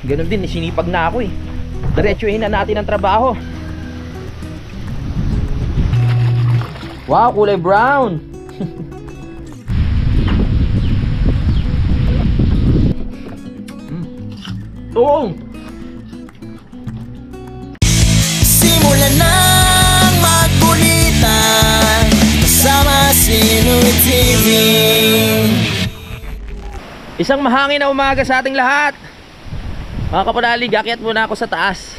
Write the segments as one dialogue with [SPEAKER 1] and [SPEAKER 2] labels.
[SPEAKER 1] Ganun din, sinipag na ako eh. Diretsuhin na natin ang trabaho. Wow, kulay brown. Oo.
[SPEAKER 2] Simulan ng magkulitan kasama si Louie TV.
[SPEAKER 1] Isang mahangin na umaga sa ating lahat. Mga kapanalig, akyat muna ako sa taas.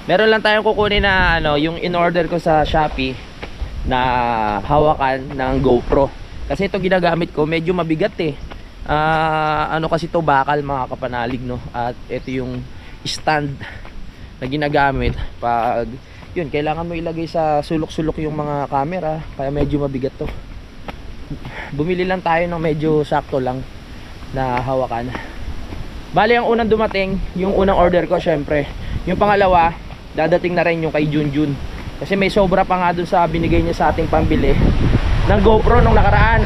[SPEAKER 1] Meron lang tayong kukunin na yung in-order ko sa Shopee na hawakan ng GoPro. Kasi ito ginagamit ko, medyo mabigat eh. Kasi to bakal mga kapanalig, no? At ito yung stand na ginagamit pag yun, kailangan mo ilagay sa sulok-sulok yung mga camera, kaya medyo mabigat to. Bumili lang tayo ng medyo sakto lang na hawakan. Bali, ang unang dumating, yung unang order ko syempre. Yung pangalawa, dadating na rin yung kay Junjun. Kasi may sobra pa nga dun sa binigay niya sa ating pambili ng GoPro nung nakaraan.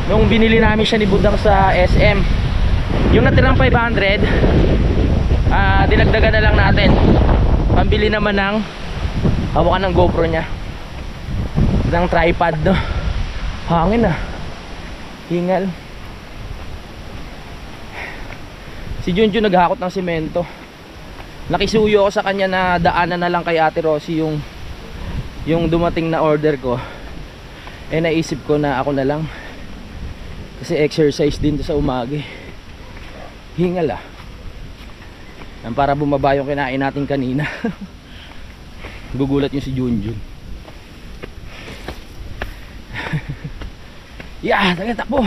[SPEAKER 1] Nung binili namin siya ni Budang sa SM. Yung natirang 500, dinagdagan na lang natin. Pambili naman ng hawakan ng GoPro niya. Ng tripod, no? Hangin ah. Hingal. Si Junjun naghakot ng simento. Nakisuyo ako sa kanya na daanan na lang kay Ate Rosie yung dumating na order ko. Naisip ko na ako na lang. Kasi exercise din to sa umaga. Hingal ah. Para bumaba yung kinain natin kanina. Gugulat yung si Junjun. Takbo.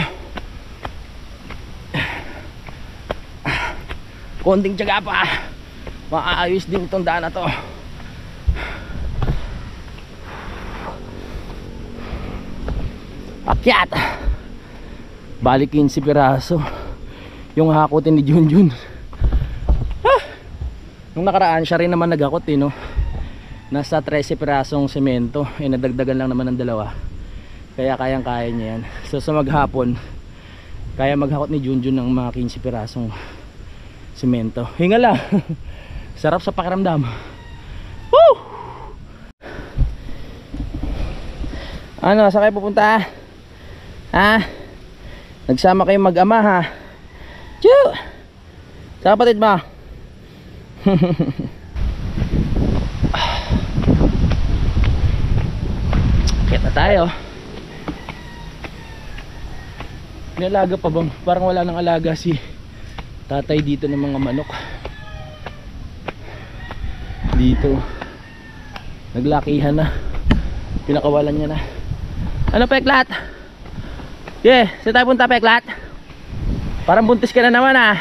[SPEAKER 1] Konting tiyaga pa, maayos din itong daan na to. Akyat. Balik 15 piraso yung hakotin ni Junjun. Nung nakaraan siya rin naman naghakot eh, no? Nasa 13 pirasong semento, nadagdagan lang naman ng 2. Kaya kayang kaya niya yan. So sa maghapon, kaya maghakot ni Junjun ng mga 15 pirasong semento. Hingala. Sarap sa pakiramdam. Woo! Saan kayo pupunta? Nagsama kayo mag-ama ha? Chu! Sa kapatid mo? Kaya na tayo. May alaga pa bang? Parang wala nang alaga si tatay dito ng mga manok. Dito naglakihan na. Pinakawalan niya na. Ano Peklat? Saan tayo punta Peklat? Parang buntis ka na naman ah.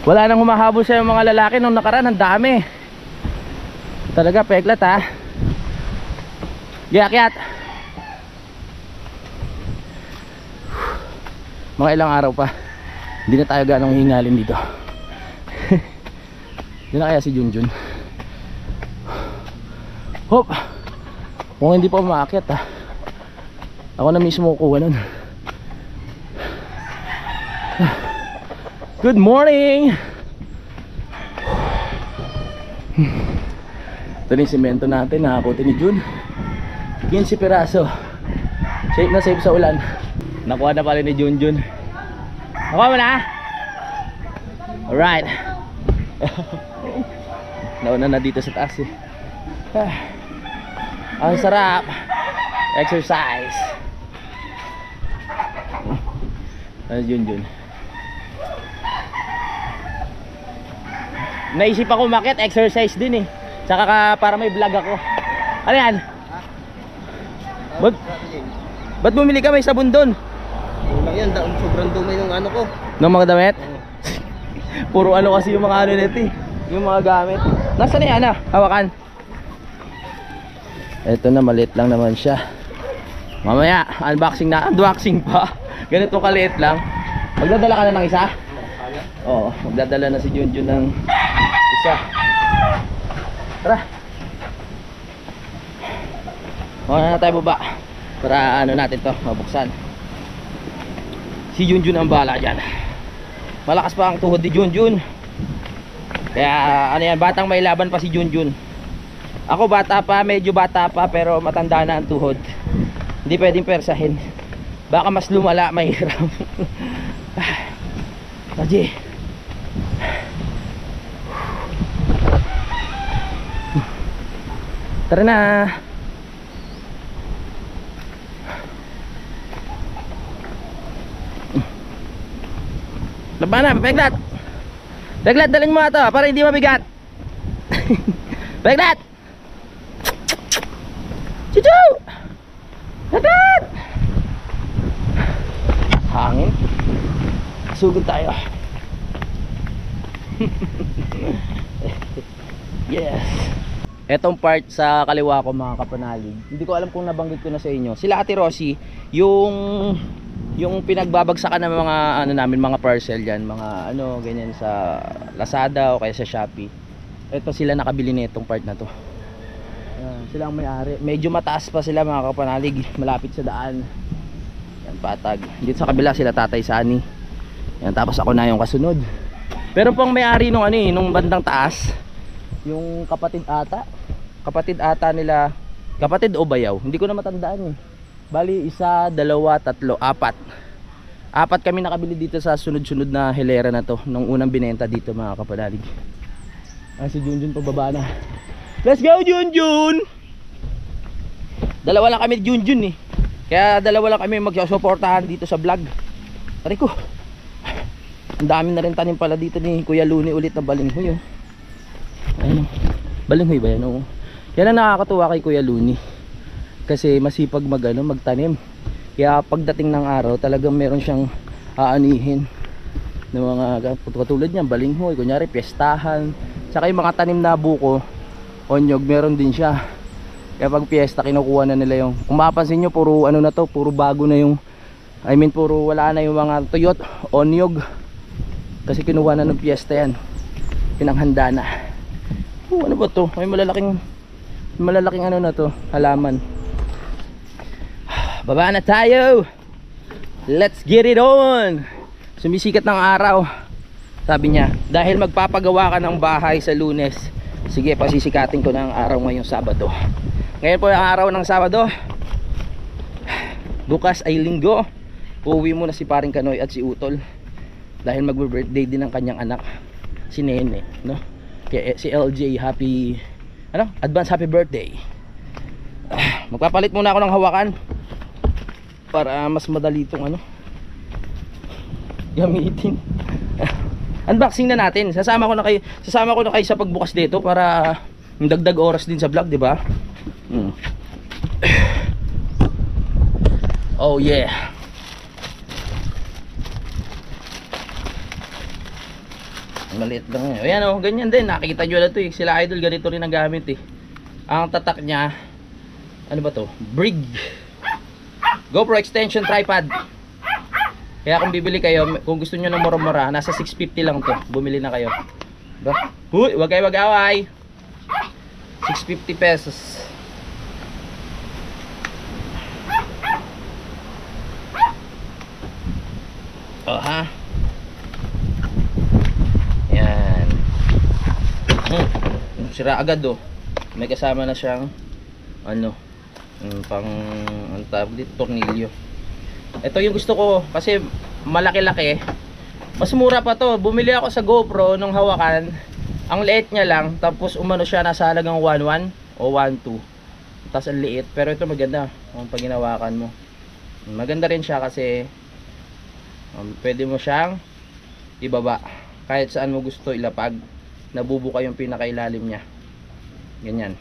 [SPEAKER 1] Wala nang humahabol sa mga lalaki nung nakaraan. Ang dami talaga Peklat ha. Akyat. Mga ilang araw pa, hindi na tayo ganong hingalin dito. Hindi na kaya si Junjun. Hop. Kung hindi pa umaakyat ha, ako na mismo kukuha nun. Good morning. Ito na yung simento natin, nakakutin ni Jun. 15 piraso. Safe na safe sa ulan. Nakuha na pala ni Junjun. Nakuha mo na? Alright. Nauna na dito sa taas eh. Ang sarap. Exercise. Junjun. Naisip ako umakyat, exercise din eh. Tsaka para may vlog ako. Ano yan? Ba't bumili ka? May sabon doon.
[SPEAKER 3] Kulang yan, sobrang dumi ng ano ko.
[SPEAKER 1] Ng mga damit? Puro ano kasi yung mga ano nito eh. Yung mga gamit. Nasaan na yan ah? Hawakan. Ito na, maliit lang naman siya. Mamaya, unboxing na. Unboxing pa. Ganito kaliit lang. Magdadala ka na ng isa? Oo, magdadala na si Junjun ng isa. Tara. Muna na tayo baba para ano natin to, mabuksan. Si Junjun ang bahala dyan. Malakas pa ang tuhod ni Junjun. Kaya ano yan, batang may laban pa si Junjun. Ako bata pa, medyo bata pa, pero matanda na ang tuhod. Hindi pwedeng persahin. Baka mas lumala, mahirap. Taji. Tara na. Laban na, Peglat. Peglat, dalhin mo ito para hindi mabigat. Peglat. Chuchu. Peglat. Hangin. Sugod tayo. Yes. Etong part sa kaliwa ko mga kapanalig, hindi ko alam kung nabanggit ko na sa inyo. Sila Ate Rosie, yung pinagbabagsakan ng mga ano namin, mga parcel diyan, mga ano ganyan sa Lazada o kaya sa Shopee. Ito sila nakabili nitong part na to. Sila ang may-ari. Medyo mataas pa sila mga kapanalig, malapit sa daan. Yan, patag. Dito sa kabila sila Tatay Sani. Yan, tapos ako na yung kasunod. Pero pang may-ari nung ano nung bandang taas, yung kapatid ata nila, kapatid o bayaw, hindi ko na matandaan eh. Bali, 1, 2, 3, 4 kami nakabili dito sa sunod-sunod na hilera na to nung unang binenta dito mga kapanalig. Si Junjun pababa na. Let's go Junjun! Dalawa lang kami Junjun eh. Kaya dalawa lang kami magsusuportahan dito sa vlog. Tari ko, ang dami na rin tanim pala dito ni Kuya Luni ulit na balinghoy oh. Ayun, balinghoy ba yan? Oo. Yan ang nakakatuwa kay Kuya Luni, kasi masipag magtanim. Kaya pagdating ng araw talagang meron siyang aanihin ng mga katulad niyan, balinghoy, kunyari piyestahan. Saka yung mga tanim na buko, onyog, meron din siya. Kaya pag piyesta kinukuha na nila yung, kung mapapansin nyo, puro ano na to, puro bago na yung, I mean puro wala na yung mga tuyot, onyog, kasi kinuha na ng piyesta yan, pinanghanda na. Ano ba to? May malalaking ano na to, halaman. Baba na tayo. Let's get it on. Sumisikat ng araw. Sabi niya, dahil magpapagawa ka ng bahay sa Lunes, sige, pasisikatin ko na ang araw ngayong Sabado. Ngayon po ang araw ng Sabado. Bukas ay Linggo. Uuwi muna si Paring Kanoy at si Utol, dahil magbe-birthday din ng kanyang anak, si Nene, no? Kaya si LJ, advance happy birthday. Magpapalit muna ako ng hawakan para mas madali itong gamitin. Unboxing na natin. Sasama ko na kayo sa pagbukas dito para dagdag oras din sa vlog, di ba? Oh yeah. Maliit lang yan. Ayan o, ganyan din. Nakikita nyo na ito eh. Sila Idol ganito rin ang gamit eh. Ang tatak niya, ano ba to? Brig GoPro extension tripod. Kaya kung bibili kayo, kung gusto nyo ng mura-mura, nasa 650 lang to. Bumili na kayo. Diba? Huy, wag kayo mag-away. 650 pesos. Oh ha. Yan. Sira agad oh. May kasama na siyang pang tornilyo. Ito yung gusto ko kasi malaki-laki. Mas mura pa to. Bumili ako sa GoPro nung hawakan. Ang liit niya lang, tapos umano siya nasa halagang 1.1 o 1.2. Tapos ang liit, pero ito maganda pag ginawakan mo. Maganda rin siya kasi pwede mo siyang ibaba kahit saan mo gusto ilapag. Nabubuka yung pinakailalim niya. Ganyan.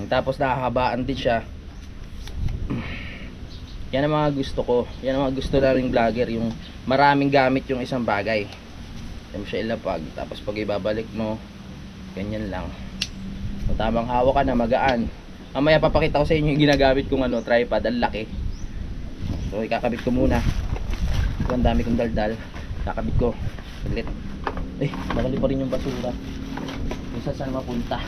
[SPEAKER 1] Tapos nakahabaan din siya. Yan ang mga gusto ko. Yan ang mga gusto na ring vlogger, yung maraming gamit yung isang bagay. Yan mo siya ilapag, tapos pag ibabalik mo, ganyan lang. So, tamang hawak ka na, magaan. Mamaya papakita ko sa inyo yung ginagamit kong tripod, ang laki. So ikakabit ko muna. Ito ang dami kong daldal. Kakabit ko. Saglit. Nakali pa rin yung basura. Kung saan mapunta.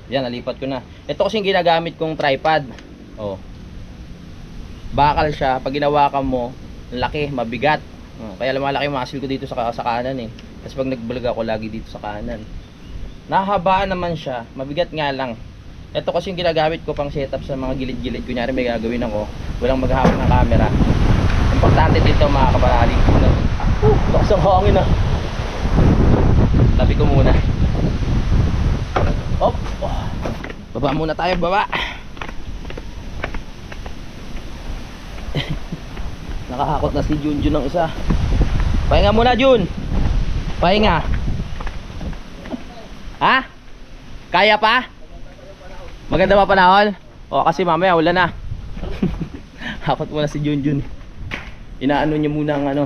[SPEAKER 1] Yan, nalipat ko na. Ito kasi yung ginagamit kong tripod. Bakal siya. Pag ginawakan mo, laki, mabigat. Kaya lumalaki yung muscle ko dito sa kanan eh. Tapos pag nag-vlog ako lagi dito sa kanan. Nahabaan naman siya, mabigat nga lang. Ito kasi yung ginagamit ko pang setup sa mga gilid-gilid. Kunyari may gagawin ako, walang maghahawak ng camera. Importante dito mga kaparali. Takas ang hangin ah. Tabi ko muna. Op. Baba muna tayo, baba. Nakahakot na si Junjun ng isa. Pahinga muna, Jun. Pahinga. Ha? Kaya pa? Maganda pa panahon? O kasi mamaya wala na. Hakot muna si Junjun. Inaano niya muna ang ano,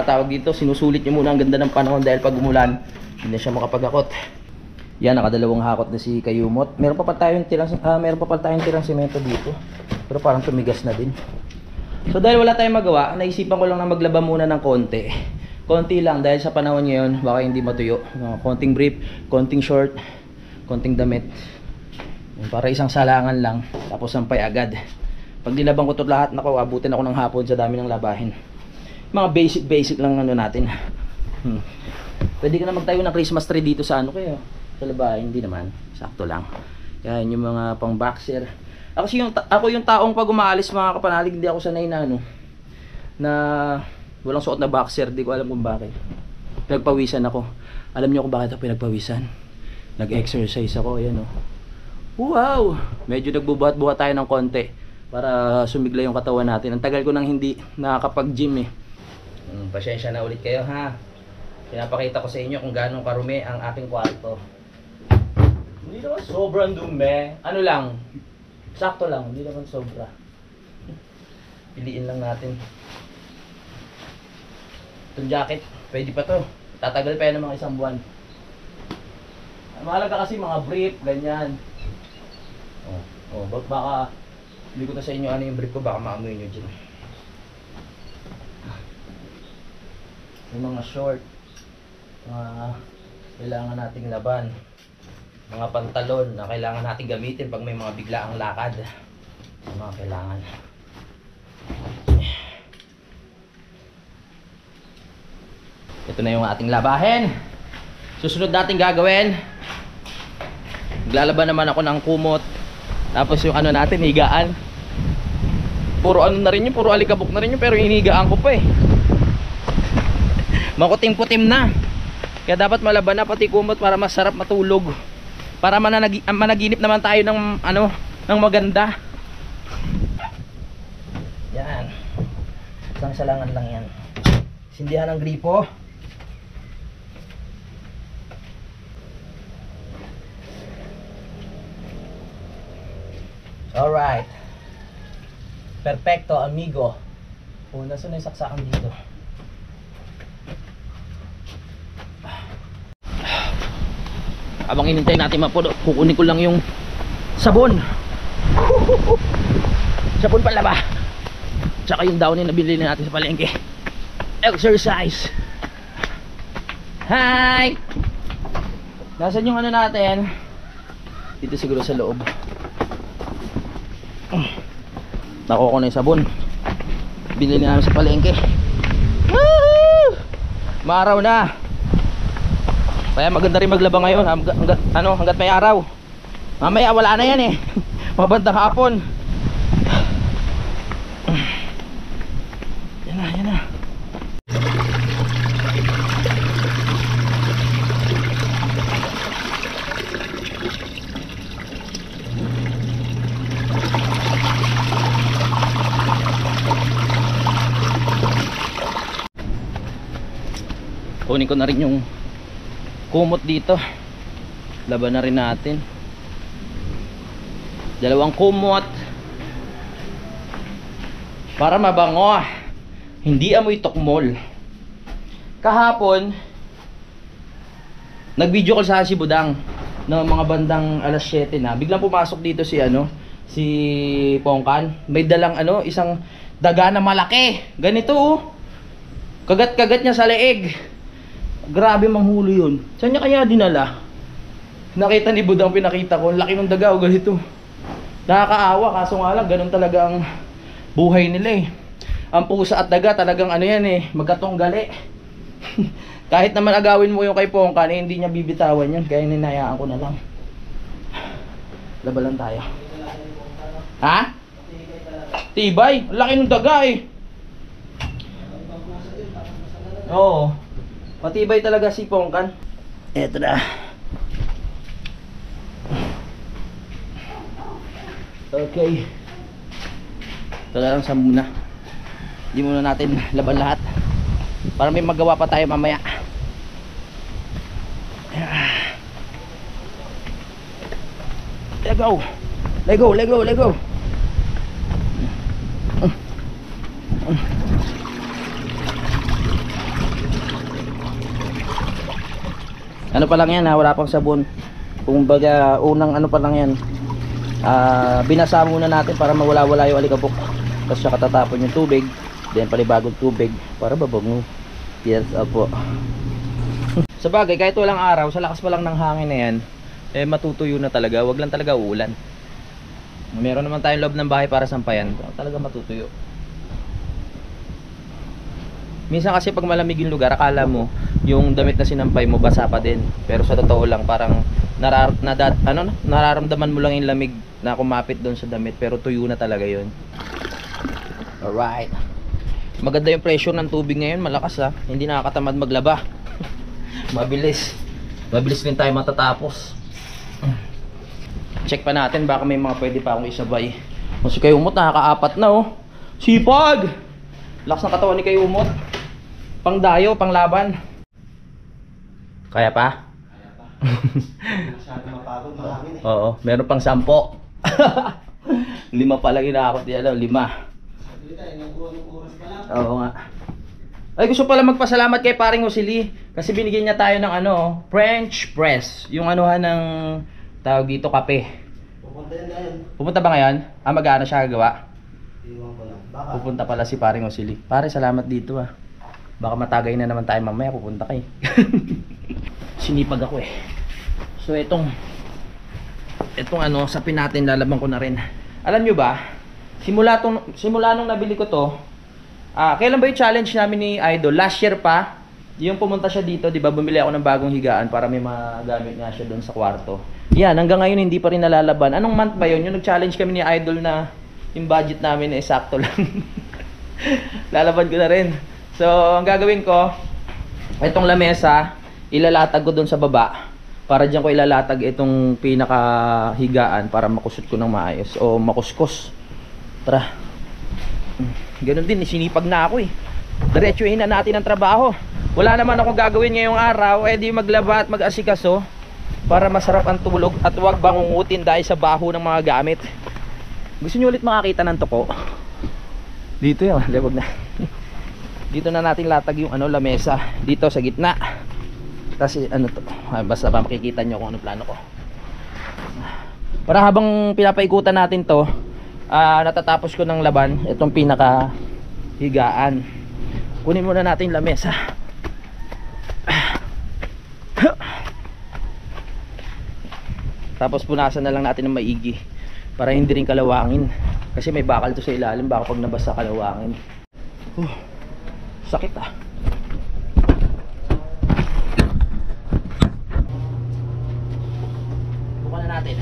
[SPEAKER 1] tawag dito, sinusulit niya muna ang ganda ng panahon dahil pag umulan, hindi na siya makapagakot. Yan, nakadalawang hakot na si Kayumot. Meron pa pa tayong tirang semento dito. Pero parang tumigas na din. So dahil wala tayong magawa, naisipan ko lang na maglaba muna ng konti. Konti lang dahil sa panahon ngayon, baka hindi matuyo. Konting brief, konting short, konting damit. Para isang salangan lang, tapos sampay agad. Pag nilabang ko ito lahat, naku, abutin ako ng hapon sa dami ng labahin. Mga basic lang ano natin. Pwede ka na magtayo ng Christmas tree dito sa ano kayo, sa labahin, hindi naman, sakto lang. Yan yung mga pang boxer. Ako yung taong pag umaalis mga kapanalig, hindi ako sanay na ano, na walang suot na boxer, di ko alam kung bakit. Pinagpawisan ako. Alam niyo kung bakit ako pinagpawisan? Nag-exercise ako, ayan oh. Wow! Medyo nagbubuhat-buhat tayo ng konti para sumigla yung katawan natin. Ang tagal ko nang hindi nakakapag-gym eh. Pasensya na ulit kayo ha. Pinapakita ko sa inyo kung gaano karumi ang aking kwarto. Hindi naman sobrang dumi. Ano lang, sakto lang, hindi naman sobra. Piliin lang natin. Itong jacket, pwede pa to. Tatagal pa yan ng mga isang buwan. Mahalaga kasi mga brief, ganyan. Baka hindi ko na sa inyo ano yung brief ko, baka maamoy nyo dyan. Yung mga short, kailangan nating laban. Mga pantalon na kailangan natin gamitin pag may mga biglaang lakad. Mga kailangan. Ito na yung ating labahin. Susunod natin gagawin, maglalaban naman ako ng kumot. Tapos yung ano natin, higaan. Puro ano na rin yun, puro alikabok na rin yun, pero hinigaan ko pa eh. Makutim-kutim na. Kaya dapat malaban na pati kumot para masarap matulog. Para managinip naman tayo ng ano, ng maganda. Yan. Isang salangan lang yan. Sindihan ng gripo. Alright. Perfecto, amigo. Nasaan na yung saksakan dito? Abang inintay natin mapuno, kukunin ko lang yung sabon. Sabon panlaba. Tsaka yung downy na binili natin sa palengke. Exercise. Hi! Nasaan yung ano natin? Dito siguro sa loob. Nakuha ko na yung sabon. Binili namin sa palengke. Woohoo! Maaraw na. Kaya maganda rin maglaba ngayon hanggat may araw. Mamaya wala na yan eh. Mabandang hapon. Yan na. Kunin ko na rin yung kumot dito. Laban na rin natin. Dalawang kumot para mabango, hindi amoy tokmol. Kahapon nag-video call sa si Budang ng mga bandang alas 7 na. Biglang pumasok dito si si Pongkan. May dalang isang daga na malaki. Ganito oh. Kagat-kagat niya sa leeg. Grabe manghulo yun. Saan niya kaya dinala? Nakita ni Budang, pinakita ko. Laki ng daga o ganito. Nakakaawa, kaso nga lang ganun talaga ang buhay nila eh. ang pusa at daga talagang ano yan eh, magkatunggali. Kahit naman agawin mo yung kay Pongkan, eh, hindi niya bibitawan yan. Kaya ninayaan ko na lang. Laban lang tayo. Ha? Tibay, laki ng daga eh. Oo. Matibay talaga si Pongkan. Eto na. Okay. Ito na lang sa muna. Hindi muna natin laban lahat. Para may magawa pa tayo mamaya. Let go. Let go, let go, let go. Ano pa lang yan ha, wala pang sabon. Kung baga unang ano pa lang yan, binasa muna natin para mawala-wala yung alikabok. Tapos siya katatapon yung tubig, then palibagong tubig para babango. Yes, opo. Sa bagay, kahit walang araw, sa lakas pa lang ng hangin na yan, eh matutuyo na talaga. Wag lang talaga uulan. Meron naman tayong loob ng bahay para sampayan, talaga matutuyo. Minsan kasi pag malamig yung lugar, akala mo yung damit na sinampay mo basa pa din. Pero sa totoo lang, parang nararamdaman mo lang yung lamig na kumapit doon sa damit, pero tuyo na talaga yun. Alright. Maganda yung pressure ng tubig ngayon, malakas ha. Hindi nakakatamad maglaba. Mabilis. Mabilis din tayo matatapos. Check pa natin, baka may mga pwede pa akong isabay. Kasi kay Umot, nakaka-4 na oh. Sipag! Lakas ng katawan ni kay Umot. Pang dayo, pang laban. Kaya pa?
[SPEAKER 3] Masyado mapagod, mahangin eh.
[SPEAKER 1] Oo, meron pang 10. 5 pa lang inaakot yan, 5. Oo nga. Ay, gusto pala magpasalamat kay paring Osili kasi binigyan niya tayo ng ano, French press. Yung anuhan ng tawag dito, kape.
[SPEAKER 3] Pupunta yan ngayon.
[SPEAKER 1] Pupunta ba ngayon? Mag-aano siya gagawa?
[SPEAKER 3] Iwan ko lang. Baka.
[SPEAKER 1] Pupunta pala si paring Osili. Pare, salamat dito ah. Baka matagay na naman tayo mamaya, pupunta kay. Sinipag ako eh. So itong ano, sapin natin, lalaban ko na rin. Alam nyo ba, simula nung nabili ko to, kailan ba yung challenge namin ni Idol? Last year pa, yung pumunta siya dito, di ba, bumili ako ng bagong higaan para may magamit nga siya doon sa kwarto. Yan, hanggang ngayon hindi pa rin nalalaban. Anong month ba yun? Yung nag-challenge kami ni Idol na yung budget namin eh, sakto lang. Lalaban ko na rin. So, ang gagawin ko, itong lamesa, ilalatag ko doon sa baba. Para dyan ko ilalatag itong pinakahigaan para makusot ko ng maayos. O makuskos. Tara. Ganun din, sinipag na ako eh. Diretsuhin na natin ang trabaho. Wala naman akong gagawin ngayong araw, eh di maglaba at mag-asikaso para masarap ang tulog at huwag bangungutin dahil sa baho ng mga gamit. Gusto nyo ulit makakita ng toko? Dito yun, wag na. Dito na natin latag yung ano, lamesa. Dito sa gitna. Kasi ano to, basta pa makikita nyo kung ano plano ko. Para habang pinapaikutan natin to, natatapos ko ng laban itong pinaka higaan. Kunin muna natin yung lamesa. Tapos punasan na lang natin ng maigi para hindi rin kalawangin. Kasi may bakal to sa ilalim, baka pag nabasa kalawangin. Sakit ah. Bukan na natin.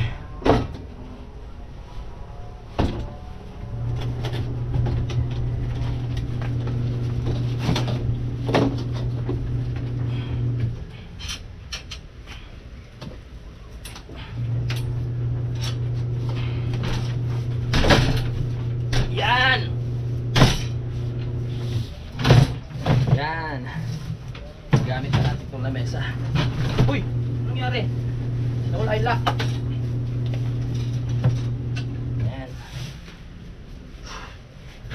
[SPEAKER 1] Yan. Yan. Gamit na natin itong lamesa. Uy! Anong nangyari? Nawala yung lock. Yan.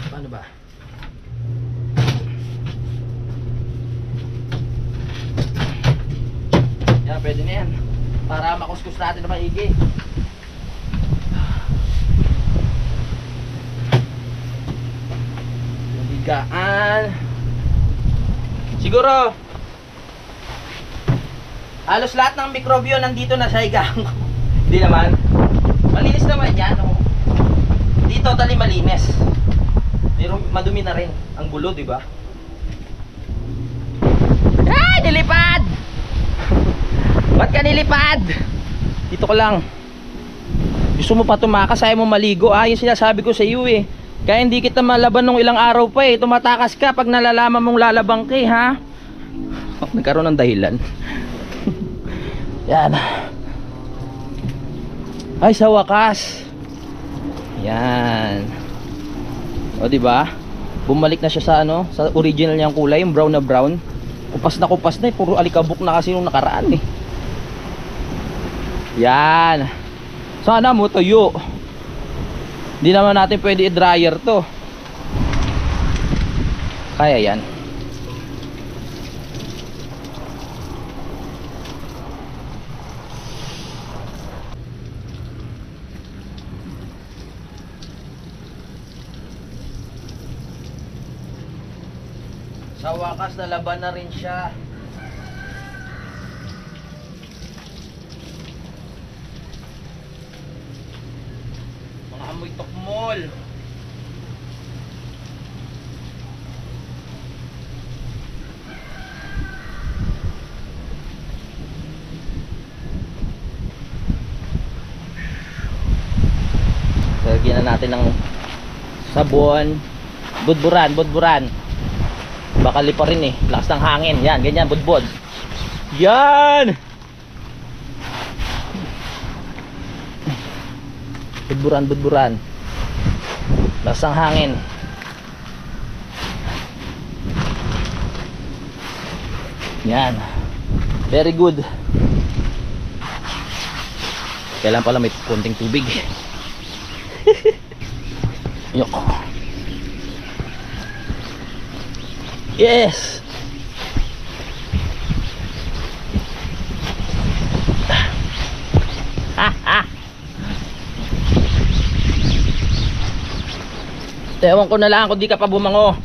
[SPEAKER 1] Paano ba? Yan, pwede na yan. Para makuskus natin na maigi. Yung higaan. Siguro halos lahat ng mikrobyo nandito na sa higaan ko. Hindi naman. Malinis naman yan oh. Hindi totally malinis. Pero madumi na rin ang gulo, di ba? Ay, nilipad! Ba't ka nilipad? Dito ko lang. Gusto mo pa tumakas, ayaw mo maligo. Yung sinasabi ko sa iyo eh. Kaya hindi kita malaban nung ilang araw pa eh. Tumatakas ka pag nalalaman mong lalabang ka eh, ha? Nagkaroon ng dahilan. Yan. Ay, sa wakas. Yan. O, di ba? Bumalik na siya sa ano, sa original niyang kulay, yung brown na brown. Kupas na eh, puro alikabok na kasi nung nakaraan eh. Yan. Sana mo tuyo. Hindi naman natin pwede i-dryer to. Kaya yan. Sa wakas nalaban na rin siya. Mga amoy tokmol. Lagyan na natin ng sabon. Budburan. Baka lipa rin eh, lakas ng hangin. Yan, ganyan, budbod. Yan! Budburan. Lakas ng hangin. Yan. Very good. Kailan pala may konting tubig. Yok. Yes. Ewan ko na lang kung di ka pa bumango.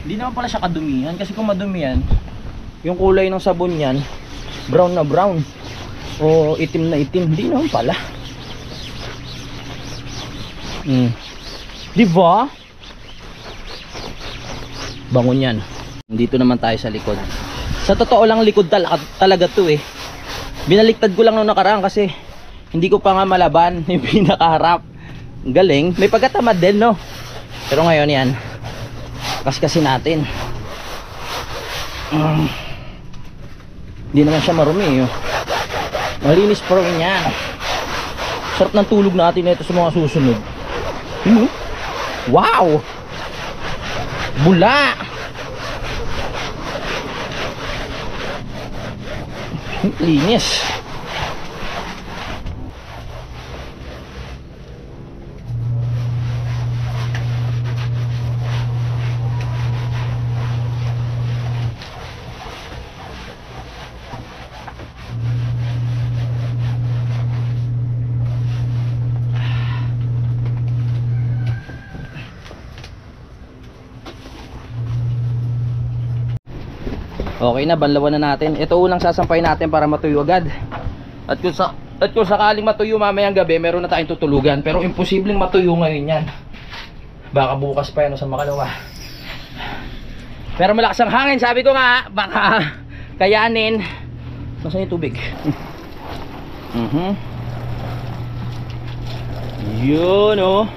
[SPEAKER 1] Hindi naman pala siya kadumihan, kasi kung madumihan, yung kulay ng sabon yan, brown na brown o itim na itim. Hindi naman pala. Di ba? Bangon yan. Dito naman tayo sa likod. Sa totoo lang, likod talaga to eh. Binaliktad ko lang nung nakaraan kasi hindi ko pa nga malaban yung pinakaharap. Galing, may pagkatamad din, no? Pero ngayon yan, kaskasin natin. Hindi naman siya marumi eh. Malinis pa rin yan. Sarap ng tulog natin ito sa mga susunod. Wow! Bula! Linis. Okay na, banlawan na natin. Ito unang sasampay natin para matuyo agad. At kung sakaling matuyo mamayang gabi, meron na tayong tutulugan. Pero imposibleng matuyo ngayon yan. Baka bukas pa yan sa makalawa. Pero malakas ang hangin, sabi ko nga, baka kayanin. Nasaan yung tubig? Yun oh.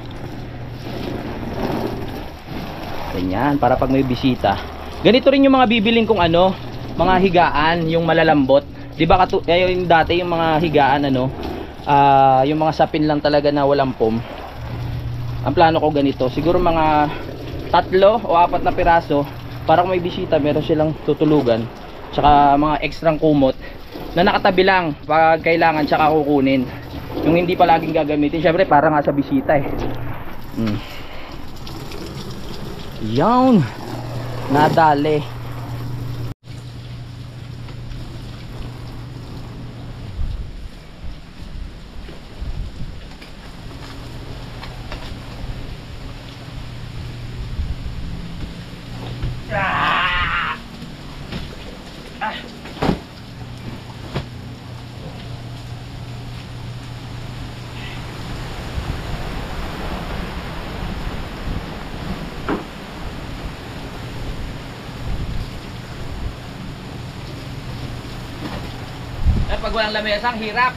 [SPEAKER 1] Ganyan, para pag may bisita. Ganito rin yung mga bibiling kong ano, mga higaan, yung malalambot. 'Di ba yung dati yung mga higaan ano, yung mga sapin lang talaga na walang foam. Ang plano ko ganito, siguro mga 3 o 4 na piraso para kung may bisita meron silang tutulugan, tsaka mga extrang kumot na nakatabi lang pag kailangan tsaka kukunin, yung hindi palaging gagamitin syempre para nga sa bisita eh. Yan nadali. Pag walang lamesa, ang hirap.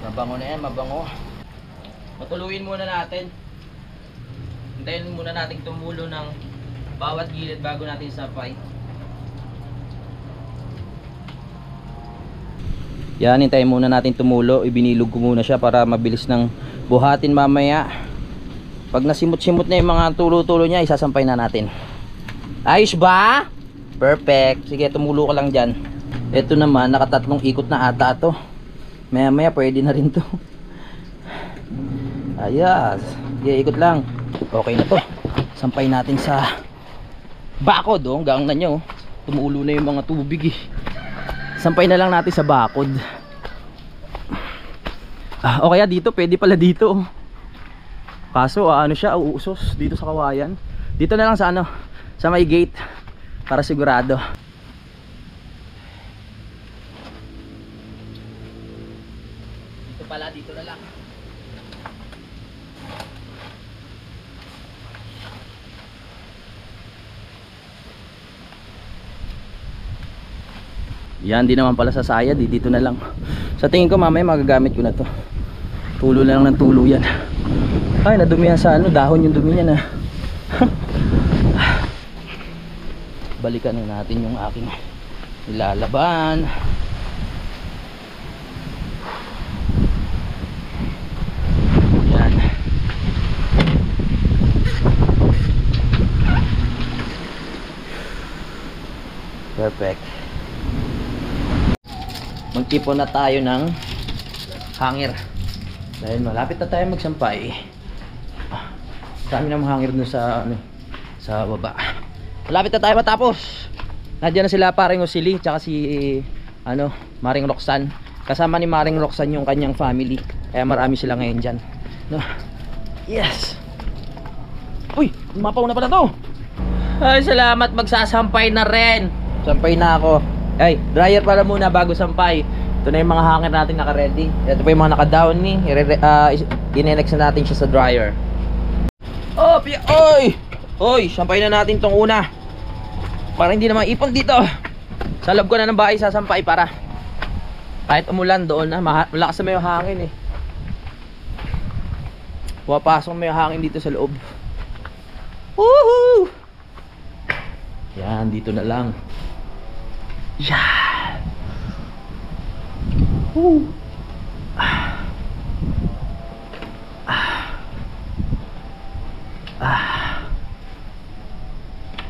[SPEAKER 1] Mabango na yan, mabango. Matuluin muna natin. Hintayin muna natin tumulo ng bawat gilid bago natin sapay. Yan, hintayin muna natin tumulo. Ibinilog ko muna siya para mabilis ng buhatin mamaya. Pag nasimot-simot na yung mga tulo-tulo niya, isasampay na natin. Ayos ba? Perfect. Sige, tumulo ka lang dyan. Ito naman, nakatatlong ikot na ata to. Maya-maya pwede na rin to. Ayos. Sige, ikot lang. Okay na to. Sampay natin sa bakod. Oh, gang na nyo. Tumulo na yung mga tubig eh. Sampay na lang natin sa bakod. O kaya dito, pwede pala dito. Kaso ano siya, uusos dito sa kawayan. Dito na lang sa ano, sa may gate para sigurado. Dito pala, dito na lang. Yan, di naman pala sa sayad, dito na lang. Sa tingin ko mamaya magagamit ko na to. Tulo na lang ng tulo yan. Ay, nadumihan sa ano, dahon yung dumi niya na. Balikan na natin yung aking nilalaban. Yan. Perfect. Magtipon na tayo ng hanger dahil malapit na tayo magsampay. Dami ng hanger dun sa ano, sa baba. Malapit na tayo matapos. Nandiyan na sila paring Osili tsaka si ano, Maring Roxanne. Kasama ni Maring Roxanne yung kanyang family. Kaya marami sila ngayon dyan, no? Yes. Uy, mapaw na pala to. Ay, salamat, magsasampay na rin. Sampay na ako. Ay, dryer para muna bago sampay. Ito na yung mga hanger natin naka-ready. Ito pa yung mga naka-down ni. Inenex na natin siya sa dryer. Oh, oy! Oy, sampay na natin tong una. Para hindi na maipon dito. Sa loob ko na ng bahay sasampay para kahit umulan doon na, malakas na may hangin eh. Pumapasok may hangin dito sa loob. Woohoo! Yan, dito na lang. Yan.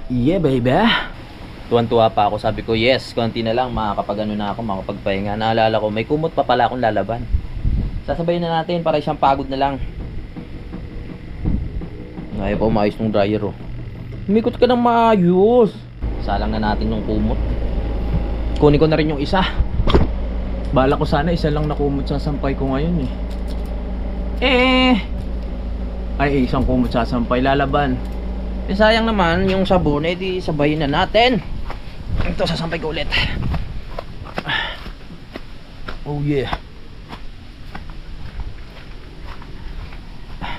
[SPEAKER 1] Yeah, baby. Tuwan-tuwa pa ako. Sabi ko, yes, konti na lang makakapag-ano na ako, makakapagpahinga. Naalala ko, may kumot pa pala akong lalaban. Sasabayin na natin para isang pagod na lang. Ayaw pa umayos ng dryer, oh. Umikot ka ng maayos. Salang na natin yung kumot. Kunin ko na rin yung isa. Bala ko sana isa lang na kumot sasampay ko ngayon eh. Ay, isang kumot sasampay lalaban. Eh sayang naman yung sabon, eh di sabayin na natin. Ito sasampay ko ulit. Oh yeah.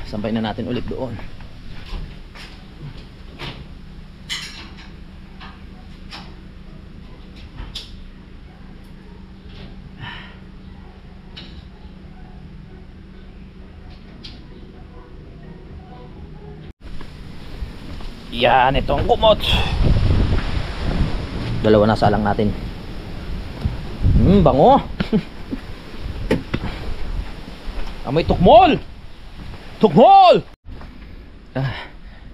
[SPEAKER 1] Sampay na natin ulit doon. Yan, itong kumot. Dalawa na salang natin. Bango. Amoy tukmol. Tukmol.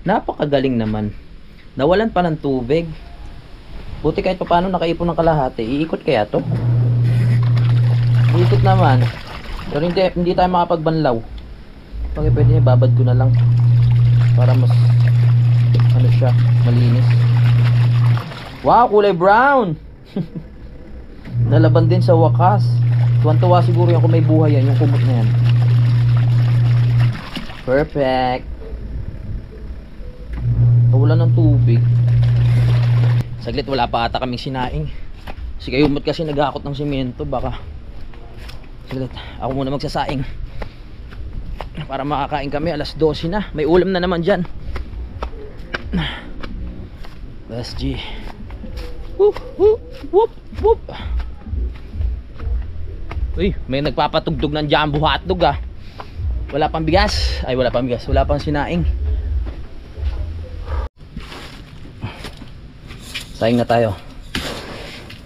[SPEAKER 1] Napakagaling naman. Nawalan pa ng tubig. Buti kahit paano nakaipon ng kalahati. Iikot kaya to? Iikot naman. Pero hindi tayo makapagbanlaw. Okay, pwede niya babad ko na lang. Para mas ano siya, malinis. Wow, kulay brown. Nalaban din sa wakas. Tuwan-tuwa siguro yung kung may buhay yan, yung kumot na yan. Perfect. Wala ng tubig. Saglit, wala pa ata kaming sinaing. Si Kayumot kasi nag-akot ng simento. Baka saglit, ako muna magsasaing para makakain kami. Alas 12 na. May ulam na naman dyan. Let's G. Whoop, whoop, whoop, whoop. Uy, may nagpapatugtog ng jumbo hotdog ah. Wala pang bigas. Ay, wala pang bigas. Wala pang sinaing. Saing na tayo.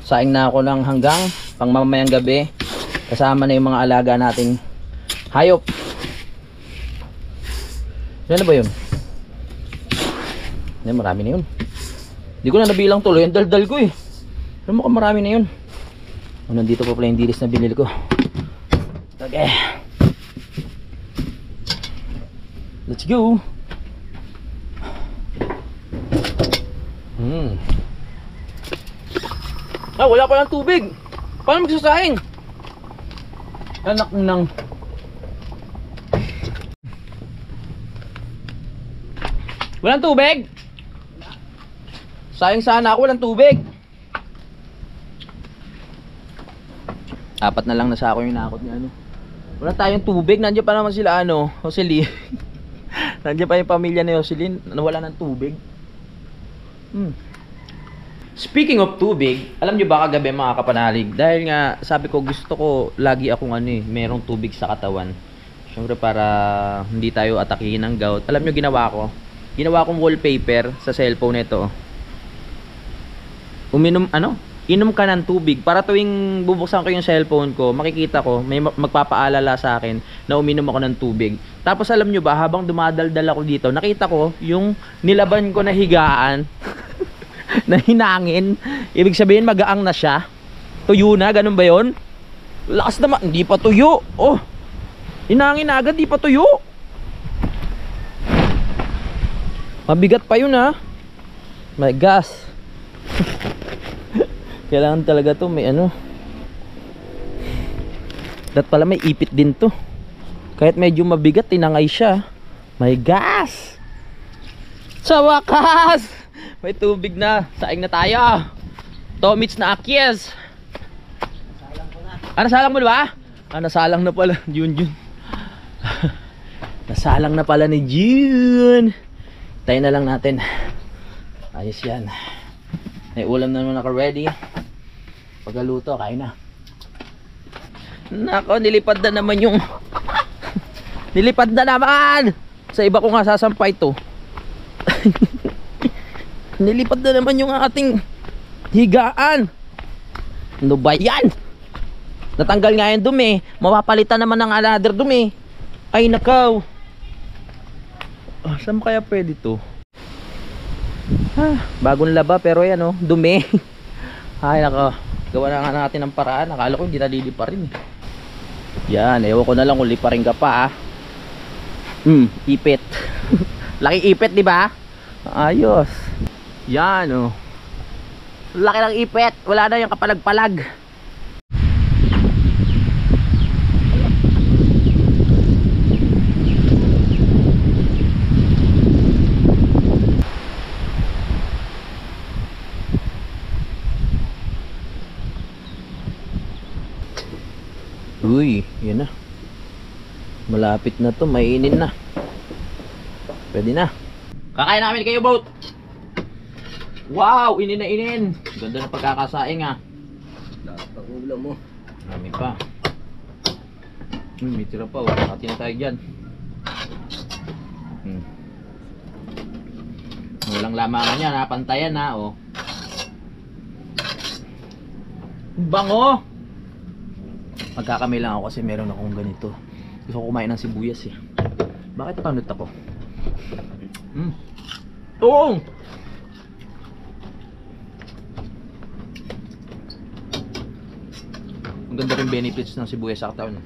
[SPEAKER 1] Saing na ako ng hanggang pang mamayang gabi. Kasama na yung mga alaga nating hayop. Yan na ba yun? Yan, marami na yun. Hindi ko na nabilang tuloy. Ang daldal ko eh. Pero mukhang marami na yun. Nandito pa pala yung dilis na binili ko. Okay. Let's go. Wala pa ng tubig. Paano magsasaing? Anak ng walang tubig? Sayang sana ako, walang tubig. Apat na lang na sa ako yung nakot niya ano. Wala tayong tubig. Nandiyan pa naman sila ano, Jocelyn. Nandiyan pa yung pamilya ni Jocelyn. Wala ng tubig. Speaking of tubig, alam nyo ba kagabi mga kapanalig? Dahil nga sabi ko gusto ko lagi akong merong tubig sa katawan. Syempre para hindi tayo atakihin ng gout. Alam nyo ginawa ko? Ginawa kong wallpaper sa cellphone nito. Inom ka ng tubig. Para tuwing bubuksan ko yung cellphone ko, makikita ko, may magpapaalala sa akin na uminom ako ng tubig. Tapos alam nyo ba, habang dumadaldal ako dito, nakita ko yung nilaban ko na higaan na hinangin. Ibig sabihin magaang na siya. Tuyo na, ganun ba yun? Lakas naman, hindi pa tuyo. Oh, hinangin na agad, hindi pa tuyo. Mabigat pa yun ha. My gosh. Kailangan talaga to may ano. Dat pala may ipit din to. Kahit medyo mabigat, tinangay siya. My gosh. Sa wakas, may tubig na. Saing na tayo. Tomits na akyes. Nasalang mo ba? Nasalang na pala. Jun. Nasalang na pala ni Jun. Tayo na lang natin. Ayos yan. May ulam na naman naka-ready. Pagkaluto, kain na. Nako, nilipad na naman yung nilipad na naman. Sa iba ko nga sasampay to. Nilipad na naman yung ating higaan. Ano ba yan? Natanggal nga yung dumi. Mapapalitan naman ng another dumi. Ay nakaw. Saan kaya pwede to? Bagong laba pero yan dumi. Ay nako. Gawa na nga natin ng paraan. Akala ko hindi nalilipa rin. Yan, ewan ko na lang kung liparin ka pa ipit. Laki ipit, di ba? Ayos. Yan laki ng ipit. Wala na yung kapalag-palag. Uy, yun na. Malapit na to, mainin na. Pwede na. Kakain namin kayo, boat. Wow, inin na inin. Ganda na pagkakasaing Dapat ang ulam mo. Marami pa. May tira pa. Hati na tayo dyan. Walang lamangan yan, napantayan na, oh. Bango! Magkakamay lang ako kasi meron akong ganito. Gusto ko kumain ng sibuyas eh. Bakit panot ako? Oo! Ang ganda rin benefits ng sibuyas sa katawan.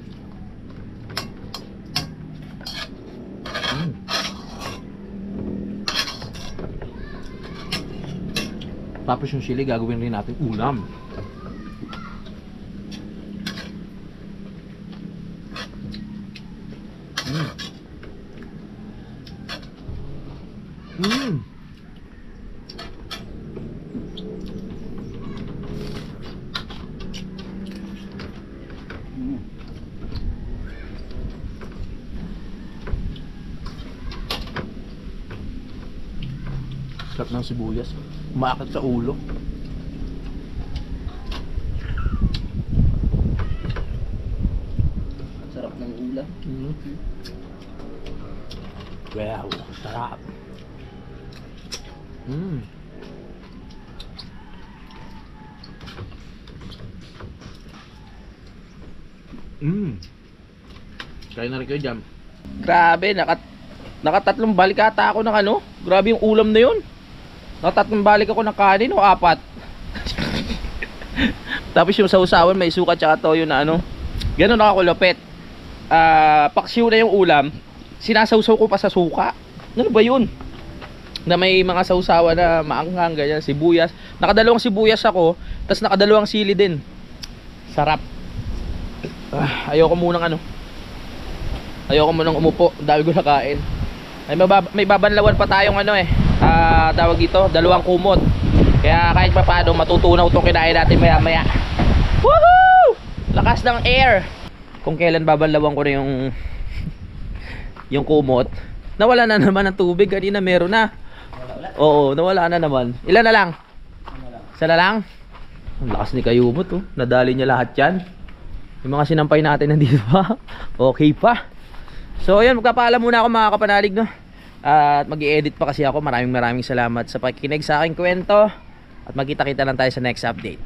[SPEAKER 1] Tapos yung sili gagawin rin natin ulam. Sarap ng sibuyas. Umaakit sa ulo.
[SPEAKER 3] Sarap ng ulam.
[SPEAKER 1] Wow, sarap. Kaya na rin kayo dyan. Grabe, nakatatlong balik ata ako ng ano. Grabe yung ulam na yun. Nakatatlong balik ako ng kanin o 4. Tapos yung sausawan may suka tsaka toyo na ano. Ganun ako lupit. Paksiw na yung ulam. Sinasawsaw ko pa sa suka. Ano ba yun? Na may mga sausawan na maanghang, ganyan, sibuyas. Nakadalawang sibuyas ako, tapos nakadalawang sili din. Sarap. Ayoko munang umupo. Dahil ko nakain. May babanlawan pa tayong ano eh. Tawag dito, 2 kumot. Kaya kahit pa paano matutunaw itong kinain natin maya maya. Woohoo! Lakas ng air. Kung kailan babanlawan ko na yung kumot, nawala na naman ng tubig. Kanina meron na. Oo, nawala na naman. Ilan na lang? Isa na lang? Ang lakas ni Kayumot, oh. Nadali niya lahat yan. Yung mga sinampay natin nandito pa. Okay pa. So ayun, magkapaalam muna ako mga kapanalig, no? At mag-i-edit pa kasi ako. Maraming salamat sa pakikinig sa aking kwento. At magkita-kita lang tayo sa next update.